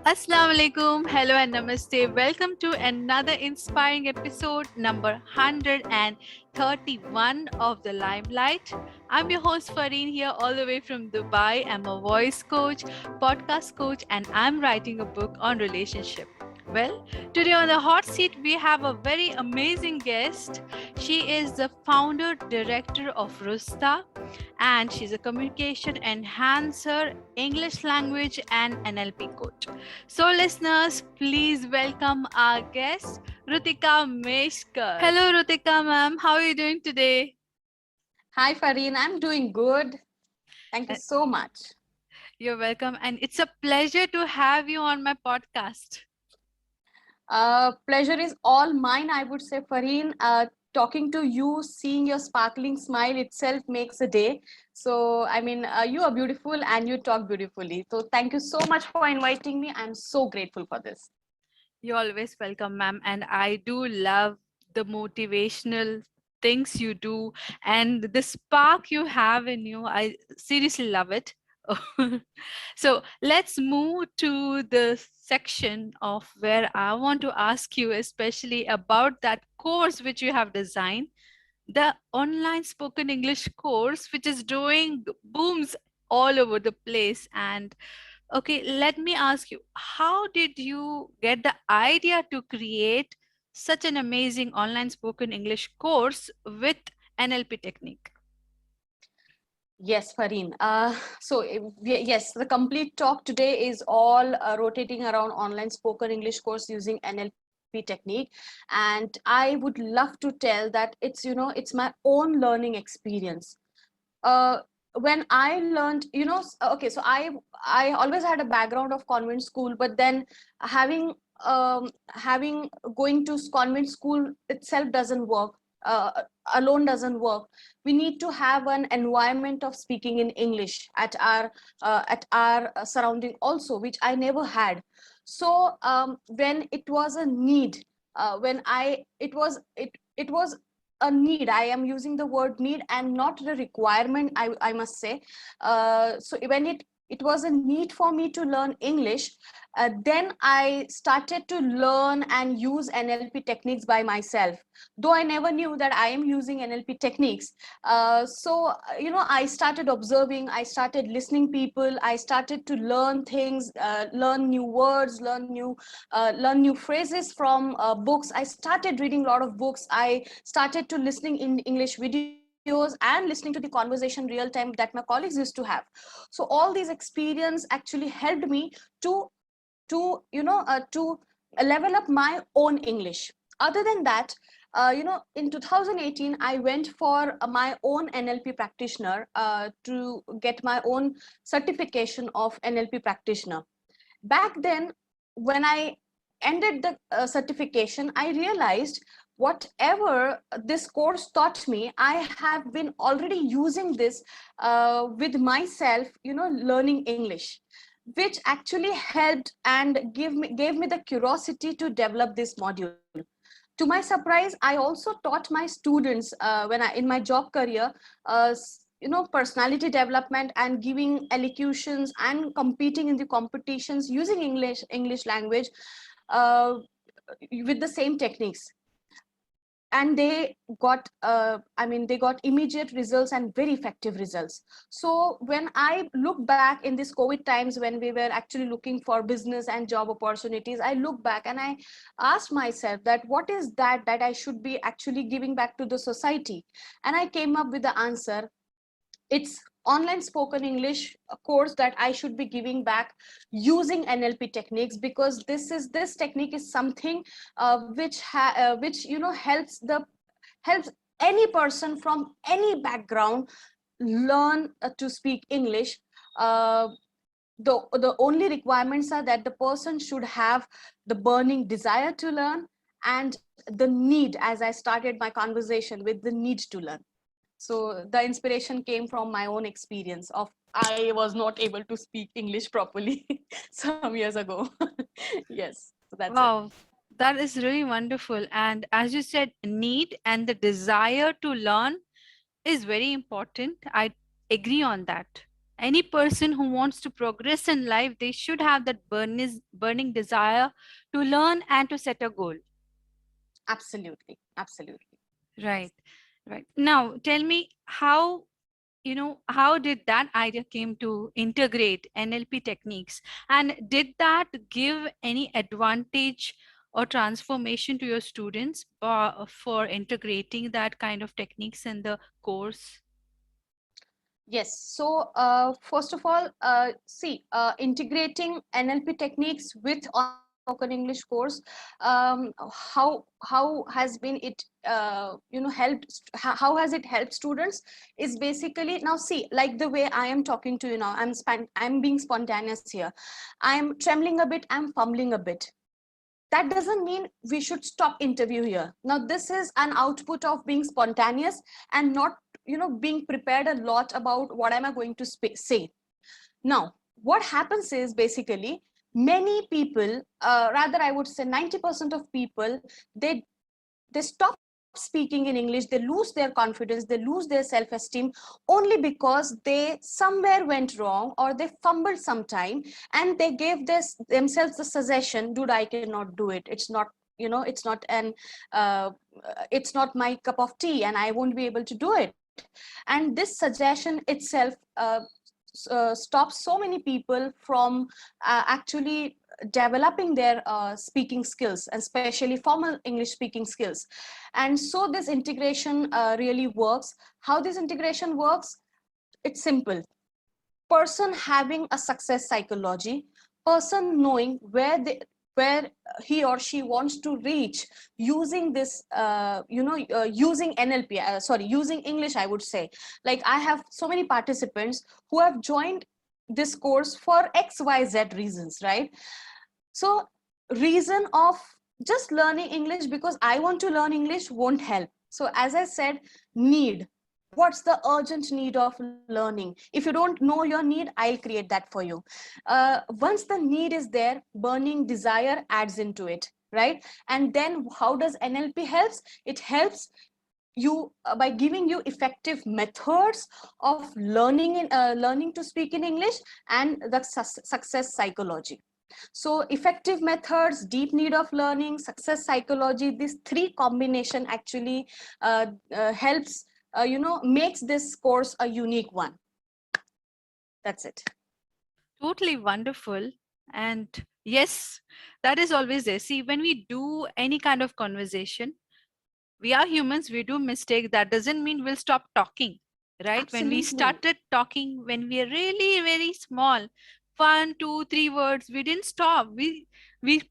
Assalamu alaikum, hello and namaste. Welcome to another inspiring episode number 131 of The Limelight. I'm your host Fareen here all the way from Dubai. I'm a voice coach, podcast coach, and I'm writing a book on relationship. Well, today on the hot seat we have a very amazing guest. She is the founder director of Rusta, and she's a communication enhancer, English language and NLP coach. So, listeners, please welcome our guest, Rutika Meshkar. Hello, Rutika ma'am. How are you doing today? Hi, Fareen. I'm doing good. Thank you so much. You're welcome. And it's a pleasure to have you on my podcast. Pleasure is all mine, I would say, Fareen. Talking to you, seeing your sparkling smile itself makes a day. So, you are beautiful and you talk beautifully. So, thank you so much for inviting me. I'm so grateful for this. You're always welcome, ma'am. And I do love the motivational things you do and the spark you have in you. I seriously love it. So let's move to the section of where I want to ask you, especially about that course which you have designed, the online spoken English course, which is doing booms all over the place. And okay, let me ask you, how did you get the idea to create such an amazing online spoken English course with NLP technique? Yes, Fareen. Yes, the complete talk today is all rotating around online spoken English course using NLP technique. And I would love to tell that it's my own learning experience. uh, when I learned, okay, so I always had a background of convent school, but then having having going to convent school itself doesn't work. Alone doesn't work. We need to have an environment of speaking in English at our surrounding also, which I never had. So when it was a need, when I it was a need. I am using the word need and not the requirement, I must say. So when it was a need for me to learn English, then I started to learn and use NLP techniques by myself, though I never knew that I am using NLP techniques. I started observing, I started listening people, I started to learn things, learn new words, learn new phrases from books. I started reading a lot of books. I started to listening in English videos and listening to the conversation real time that my colleagues used to have. So all these experience actually helped me to to level up my own English. Other than that, in 2018, I went for my own NLP practitioner to get my own certification of NLP practitioner. Back then, when I ended the certification, I realized whatever this course taught me, I have been already using this with myself, learning English, which actually helped and gave me the curiosity to develop this module. To my surprise, I also taught my students when I in my job career, personality development and giving elocutions and competing in the competitions using English language uh, with the same techniques. And they got immediate results and very effective results. So when I look back in this COVID times, when we were actually looking for business and job opportunities, I look back and I asked myself that what is that I should be actually giving back to the society. And I came up with the answer. It's online spoken English course that I should be giving back using NLP techniques, because this technique is something which helps any person from any background learn to speak English. uh, the only requirements are that the person should have the burning desire to learn and the need, as I started my conversation with, the need to learn. So the inspiration came from my own experience of I was not able to speak English properly some years ago. Yes, so that's it. Wow, that is really wonderful. And as you said, need and the desire to learn is very important. I agree on that. Any person who wants to progress in life, they should have that burning desire to learn and to set a goal. Absolutely, absolutely. Right, right. Now, tell me how, how did that idea came to integrate NLP techniques, and did that give any advantage or transformation to your students for integrating that kind of techniques in the course? Yes. So, first of all, see, integrating NLP techniques with online spoken English course, how has been it, helped? How has it helped students? Is basically, now see, like the way I am talking to you now, I'm being spontaneous here. I'm trembling a bit. I'm fumbling a bit. That doesn't mean we should stop interview here. Now this is an output of being spontaneous and not, being prepared a lot about what am I going to say. Now what happens is basically many people, rather I would say 90% of people, they stop speaking in English, they lose their confidence, they lose their self-esteem only because they somewhere went wrong or they fumbled sometime, and they gave themselves the suggestion, dude, I cannot do it. It's not, it's not an uh, it's not my cup of tea and I won't be able to do it. And this suggestion itself stops so many people from actually developing their speaking skills, and especially formal English speaking skills. And so this integration really works. How this integration works? It's simple. Person having a success psychology, person knowing where he or she wants to reach using this, using NLP, sorry, using English, I would say. Like I have so many participants who have joined this course for XYZ reasons, right? So reason of just learning English because I want to learn English won't help. So as I said, need. What's the urgent need of learning? If you don't know your need, I'll create that for you. Once the need is there, burning desire adds into it, right? And then how does NLP helps? It helps you by giving you effective methods of learning to speak in English, and the success psychology. So effective methods, deep need of learning, success psychology, these three combination actually helps, makes this course a unique one. That's it. Totally wonderful. And yes, that is always there. See, when we do any kind of conversation, we are humans, we do mistakes. That doesn't mean we'll stop talking, right? When we Absolutely. started talking, when we are really very small, 1 2 3 words, we didn't stop. We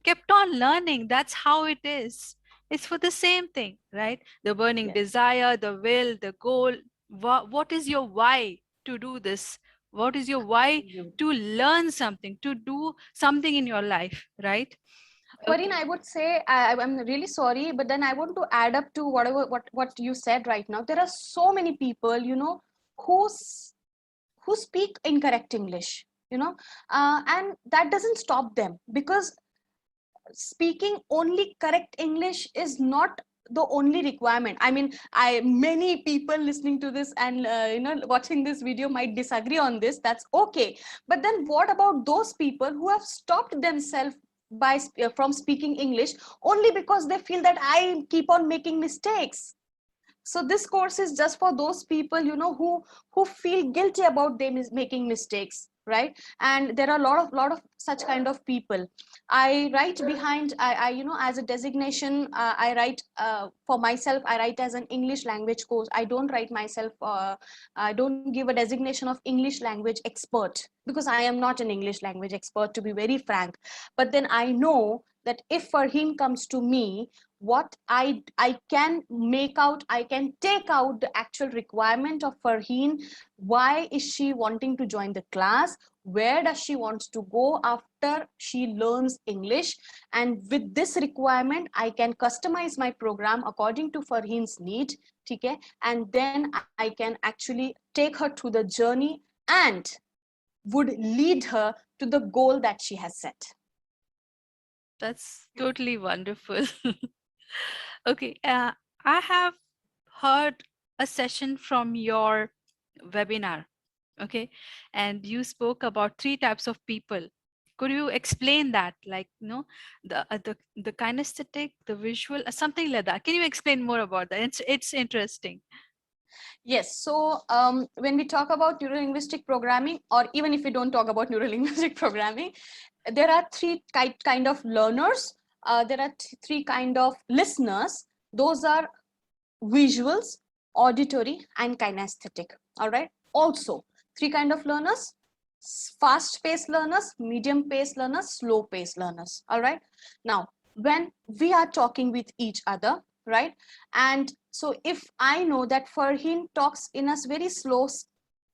kept on learning. That's how it is. It's for the same thing, right? The burning Yes. desire, the will, the goal. What is your why to do this? What is your why Absolutely. to learn something, to do something in your life, right? Farin, Okay. I would say I'm really sorry, but then I want to add up to what you said right now. There are so many people, who who speak incorrect English, and that doesn't stop them, because speaking only correct English is not the only requirement. I mean, I many people listening to this and watching this video might disagree on this. That's okay. But then what about those people who have stopped themselves from speaking English only because they feel that I keep on making mistakes? So this course is just for those people, who feel guilty about them is making mistakes, right? And there are a lot of such kind of people. I write behind, I as a designation, I write for myself, I write as an English language course. I don't write myself, I don't give a designation of English language expert, because I am not an English language expert, to be very frank. But then I know that if Farheen comes to me, what I can make out, I can take out the actual requirement of Farheen. Why is she wanting to join the class? Where does she wants to go after she learns English? And with this requirement, I can customize my program according to Farheen's need. Okay? And then I can actually take her through the journey and would lead her to the goal that she has set. That's totally wonderful. Okay, I have heard a session from your webinar. Okay. And you spoke about three types of people. Could you explain that? Like, the kinesthetic, the visual, something like that. Can you explain more about that? It's interesting. Yes. So when we talk about neurolinguistic programming, or even if we don't talk about neurolinguistic programming, there are three kind of learners. There are three kind of listeners. Those are visuals, auditory, and kinesthetic. All right. Also, three kind of learners: fast-paced learners, medium-paced learners, slow-paced learners. All right. Now, when we are talking with each other, right? And so, if I know that Farheen talks in a very slow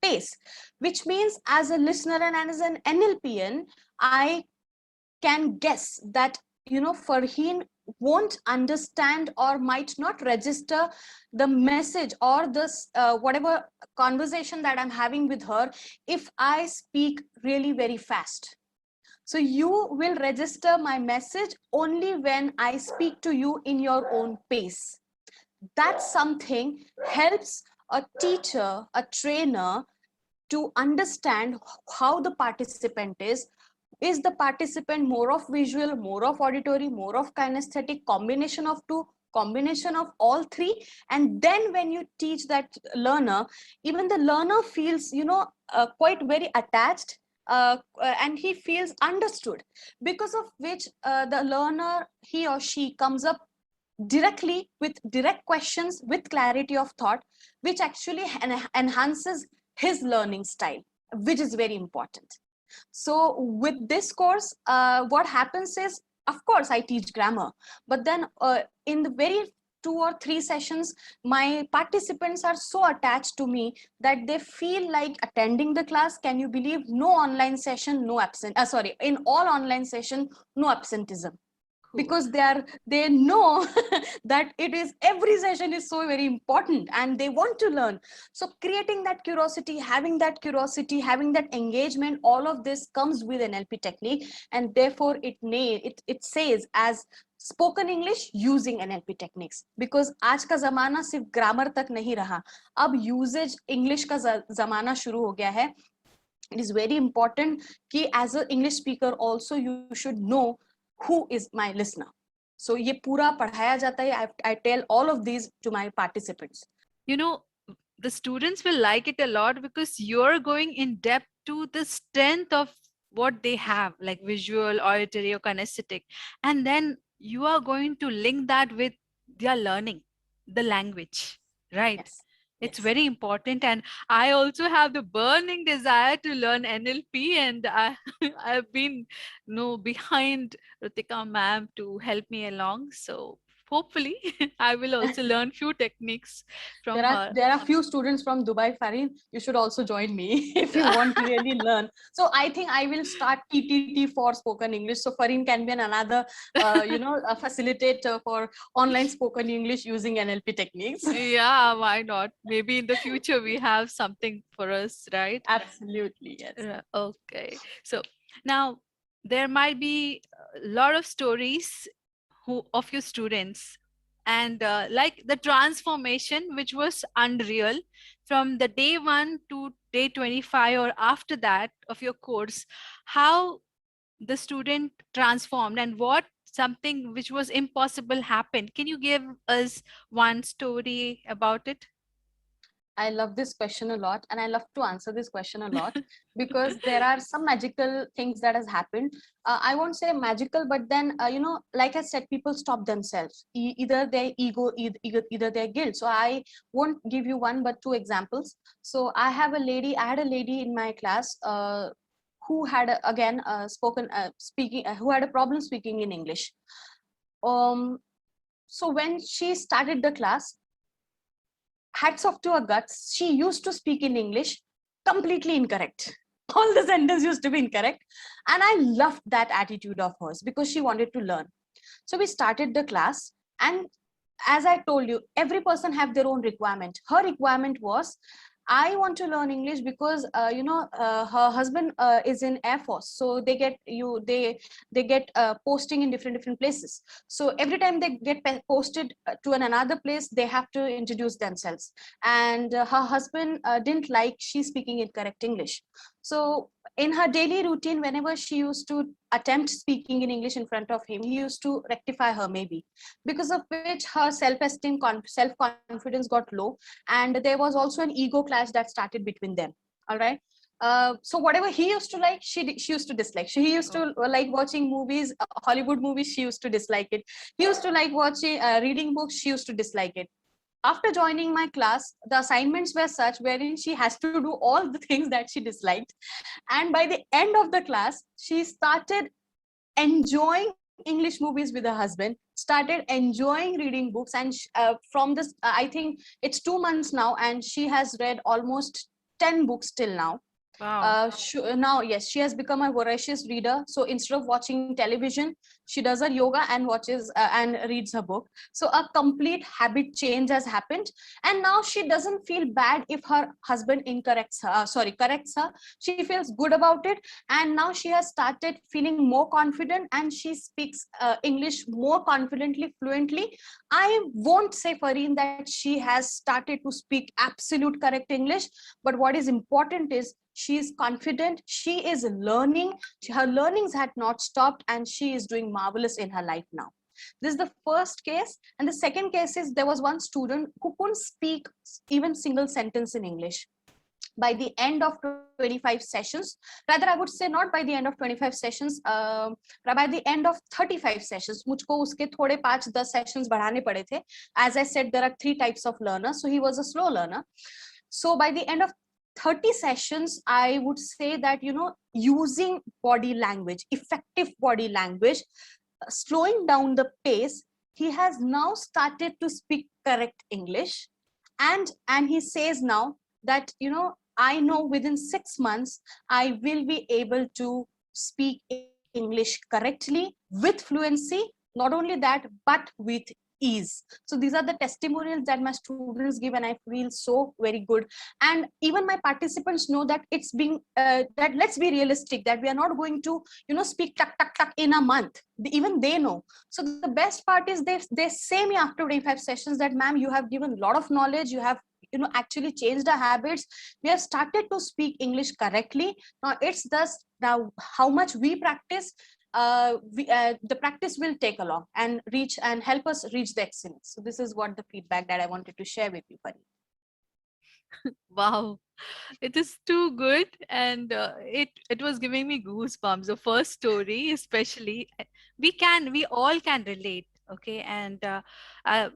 pace, which means as a listener and as an NLPN, I can guess that Farheen won't understand or might not register the message or this whatever conversation that I'm having with her if I speak really very fast. So you will register my message only when I speak to you in your own pace. That something helps a teacher, a trainer, to understand how the participant is the participant more of visual, more of auditory, more of kinesthetic, combination of two, combination of all three. And then when you teach that learner, even the learner feels quite very attached, and he feels understood, because of which the learner, he or she, comes up directly with direct questions with clarity of thought, which actually enhances his learning style, which is very important. So with this course, what happens is, of course, I teach grammar, but then in the very 2 or 3 sessions, my participants are so attached to me that they feel like attending the class. Can you believe? No online session, no absent. Sorry, in all online session, no absenteeism, Cool. because they know that it is, every session is so very important and they want to learn. So creating that curiosity, having that engagement, all of this comes with NLP technique, and therefore it says as spoken English using NLP techniques. Because आज का जमाना सिर्फ grammar तक नहीं रहा, अब usage English का जमाना शुरू हो गया है. It is very important कि as an English speaker also you should know who is my listener. So ये पूरा पढ़ाया जाता है. I tell all of these to my participants. You know, the students will like it a lot because you're going in depth to the strength of what they have, like visual, auditory, or kinesthetic. And then you are going to link that with their learning, the language, right? Yes, It's yes. very important. And I also have the burning desire to learn NLP. And I've been behind Ritika ma'am to help me along. So hopefully I will also learn few techniques from her. There are few students from Dubai, Farin. You should also join me if you want to really learn. So I think I will start TTT for spoken English. So Farin can be another, a facilitator for online spoken English using NLP techniques. Yeah, why not? Maybe in the future we have something for us, right? Absolutely, yes. Okay. So now there might be a lot of stories of your students, and like the transformation which was unreal from the day 1 to day 25 or after that of your course, how the student transformed and what something which was impossible happened. Can you give us one story about it? I love this question a lot, and I love to answer this question a lot because there are some magical things that has happened. I won't say magical, but then like I said, people stop themselves, either their ego, either their guilt. So I won't give you one but two examples. So I had a lady in my class who had again spoken speaking, who had a problem speaking in English. So when she started the class, hats off to her guts, she used to speak in English completely incorrect. All the sentences used to be incorrect. And I loved that attitude of hers because she wanted to learn. So we started the class, and as I told you, every person have their own requirement. Her requirement was, I want to learn English because her husband is in Air Force, so they get posting in different places. So every time they get posted to another place, they have to introduce themselves. And her husband didn't like she speaking incorrect English. So in her daily routine, whenever she used to attempt speaking in English in front of him, he used to rectify her maybe, because of which her self-esteem, self-confidence got low, and there was also an ego clash that started between them. All right. So whatever he used to like, she used to dislike. He used to like watching movies, Hollywood movies. She used to dislike it. He used to like watching, reading books. She used to dislike it. After joining my class, the assignments were such wherein she has to do all the things that she disliked, and by the end of the class, she started enjoying English movies with her husband, started enjoying reading books, and from this, I think it's 2 months now, and she has read almost 10 books till now. Wow. Now, yes, she has become a voracious reader. So instead of watching television, she does her yoga and watches and reads her book. So a complete habit change has happened, and now she doesn't feel bad if her husband incorrects her. Corrects her. She feels good about it, and now she has started feeling more confident, and she speaks English more confidently, fluently. I won't say, Fareen, that she has started to speak absolute correct English, but what is important is she is confident, she is learning, her learnings had not stopped, and she is doing marvelous in her life now. This is the first case. And the second case is, there was one student who couldn't speak even single sentence in English. By the end of 25 sessions, rather I would say not by the end of 25 sessions, by the end of 35 sessions, मुझको उसके थोड़े 5-10 sessions बढ़ाने पड़े थे. As I said, there are 3 types of learners, so he was a slow learner. So by the end of 30 sessions, I would say that, using body language, effective body language, slowing down the pace, he has now started to speak correct English. And he says now that, I know within 6 months, I will be able to speak English correctly with fluency. Not only that, but with ease. So these are the testimonials that my students give, and I feel so very good. And even my participants know that it's being that, let's be realistic, that we are not going to speak tuck tuck tuck in a month. Even they know. So the best part is, they say me after 25 sessions that, ma'am, you have given a lot of knowledge, you have actually changed our habits, we have started to speak English correctly. Now it's just now how much we practice, the practice will take along and reach and help us reach the excellence. So this is what the feedback that I wanted to share with you, Pari. Wow, it is too good, and it was giving me goosebumps. The first story, especially, we all can relate. Okay, and uh,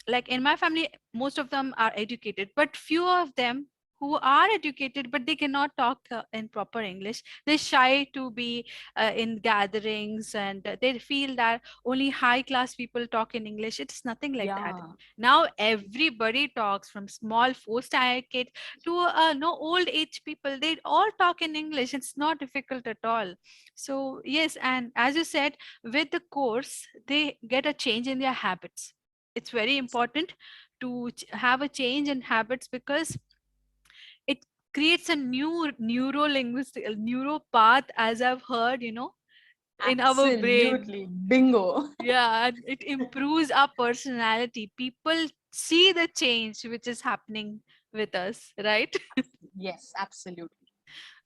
like in my family, most of them are educated, but few of them who are educated, but they cannot talk in proper English. They're shy to be in gatherings, and they feel that only high class people talk in English. It's nothing like that. Yeah. Now everybody talks, from small 4 star kid to no old age people. They all talk in English. It's not difficult at all. So yes, and as you said, with the course, they get a change in their habits. It's very important to have a change in habits, because it creates a new neuro linguistic neuro path, as I've heard, in our brain. Absolutely. Bingo. Yeah, and it improves our personality. People see the change which is happening with us, right? Yes, absolutely.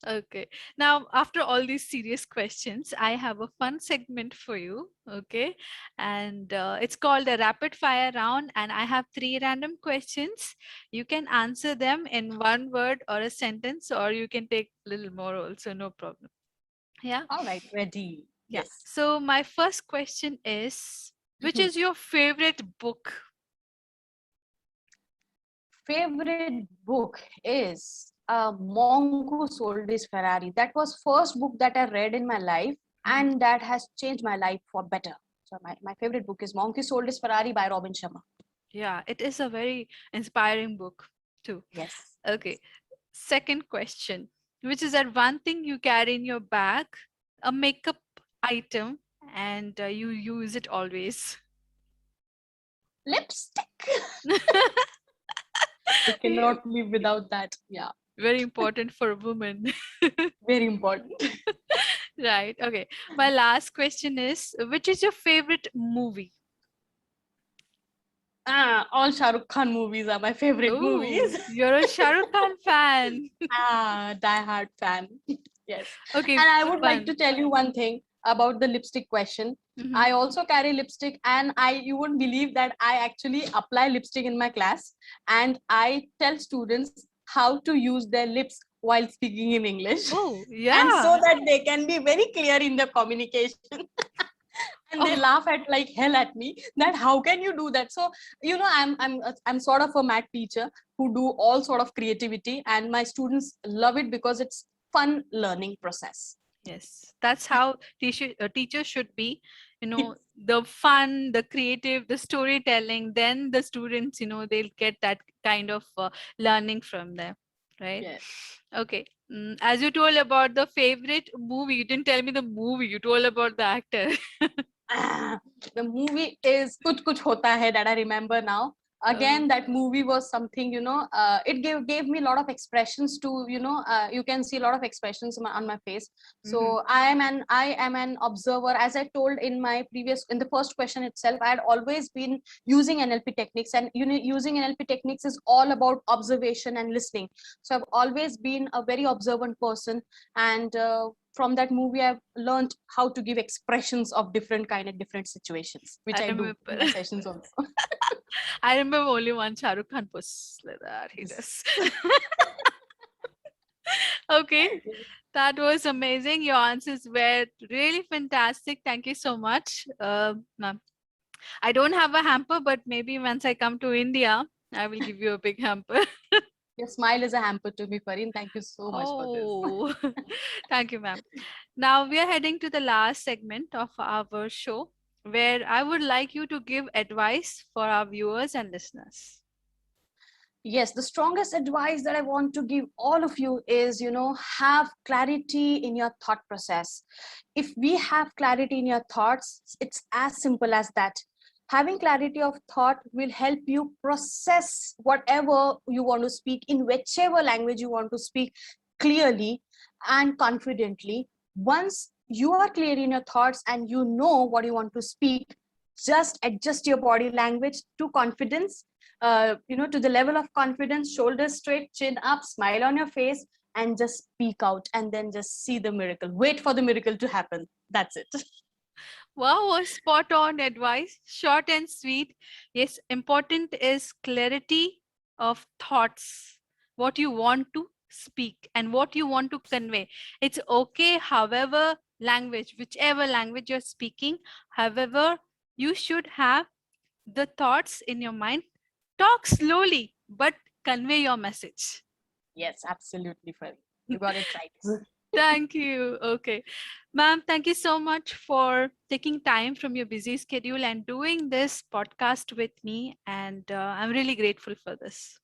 Okay. Now, after all these serious questions, I have a fun segment for you. Okay. And it's called a rapid fire round. And I have 3 random questions. You can answer them in one word or a sentence, or you can take a little more also, no problem. Yeah. All right, ready. Yeah. Yes. So, my first question is, which is your favorite book? Favorite book is Mongo Sold His Ferrari. That was first book that I read in my life, Mhm. and that has changed my life for better. So my favorite book is Monkey Sold His Ferrari by Robin Sharma. Yeah, it is a very inspiring book, too. Yes. Okay. Second question, which is that one thing you carry in your bag, a makeup item, and you use it always? Lipstick. I cannot live without that. Yeah, Very important for a woman. very important. Right. Okay. My last question is, which is your favorite movie? All Shah Rukh Khan movies are my favorite Oh, movies. you're a Shah Rukh Khan fan. Die-hard fan. Yes. Okay, And I which would like one? to tell you one thing about the lipstick question. Mhm. I also carry lipstick, and you wouldn't believe that I actually apply lipstick in my class, and I tell students how to use their lips while speaking in English. Oh, And so yeah. that they can be very clear in their communication. And they Oh, laugh at like hell at me that how can you do that. So I'm sort of a math teacher who do all sort of creativity, and my students love it because it's fun learning process. yes. That's how teachers should be. The fun, the creative, the storytelling. Then the students, they'll get that kind of learning from them, right? Yeah. Okay. As you told about the favorite movie, you didn't tell me the movie. You told about the actor. Ah, the movie is Kuch Kuch Hota Hai that I remember now. Oh. Again, that movie was something, it gave me a lot of expressions to, you can see a lot of expressions on my face. Mhm. So I am an observer. As I told in the first question itself, I had always been using NLP techniques, and using NLP techniques is all about observation and listening. So I've always been a very observant person, and from that movie I've learned how to give expressions of different kind of different situations, which I I do remember. in my sessions also. I remember only one Shah Rukh Khan post like that. He does. Okay, that was amazing. Your answers were really fantastic. Thank you so much, ma'am. I don't have a hamper, but maybe once I come to India, I will give you a big hamper. Your smile is a hamper to me, Farin. Thank you so much for this. Oh, thank you, ma'am. Now we are heading to the last segment of our show where I would like you to give advice for our viewers and listeners. Yes, the strongest advice that I want to give all of you is, have clarity in your thought process. If we have clarity in your thoughts, it's as simple as that. Having clarity of thought will help you process whatever you want to speak in whichever language you want to speak clearly and confidently. Once you are clear in your thoughts and you know what you want to speak, just adjust your body language to confidence, to the level of confidence, shoulders straight, chin up, smile on your face, and just speak out, and then just see the miracle. Wait for the miracle to happen. That's it. Wow, a spot on advice, short and sweet. Yes, important is clarity of thoughts, what you want to speak and what you want to convey. It's okay, however, language, whichever language you're speaking, however, you should have the thoughts in your mind. Talk slowly, but convey your message. Yes, absolutely, Farid. You got it right. Thank you. Okay. Ma'am, thank you so much for taking time from your busy schedule and doing this podcast with me. And I'm really grateful for this.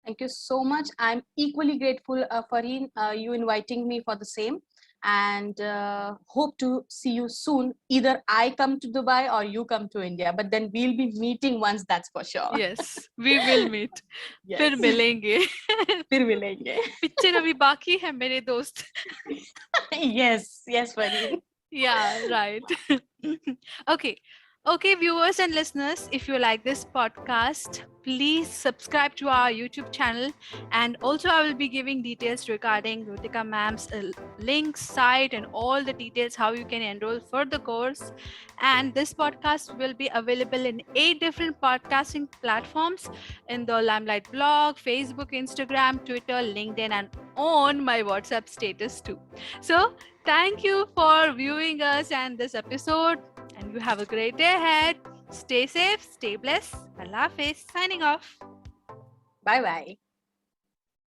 Thank you so much. I'm equally grateful, Fareen, you inviting me for the same, and hope to see you soon. Either I come to Dubai or you come to India, but then we'll be meeting once, that's for sure. Yes, we will meet. फिर Yes. मिलेंगे. फिर मिलेंगे. Picture अभी बाकी है मेरे दोस्त. Yes, Fareen. Yeah, right. Okay. Okay, viewers and listeners, if you like this podcast, please subscribe to our YouTube channel. And also, I will be giving details regarding Rutika ma'am's link, site, and all the details how you can enroll for the course. And this podcast will be available in 8 different podcasting platforms in the Limelight blog, Facebook, Instagram, Twitter, LinkedIn, and on my WhatsApp status too. So, thank you for viewing us and this episode. And you have a great day ahead. Stay safe, stay blessed. Allah Hafiz. Signing off. Bye bye.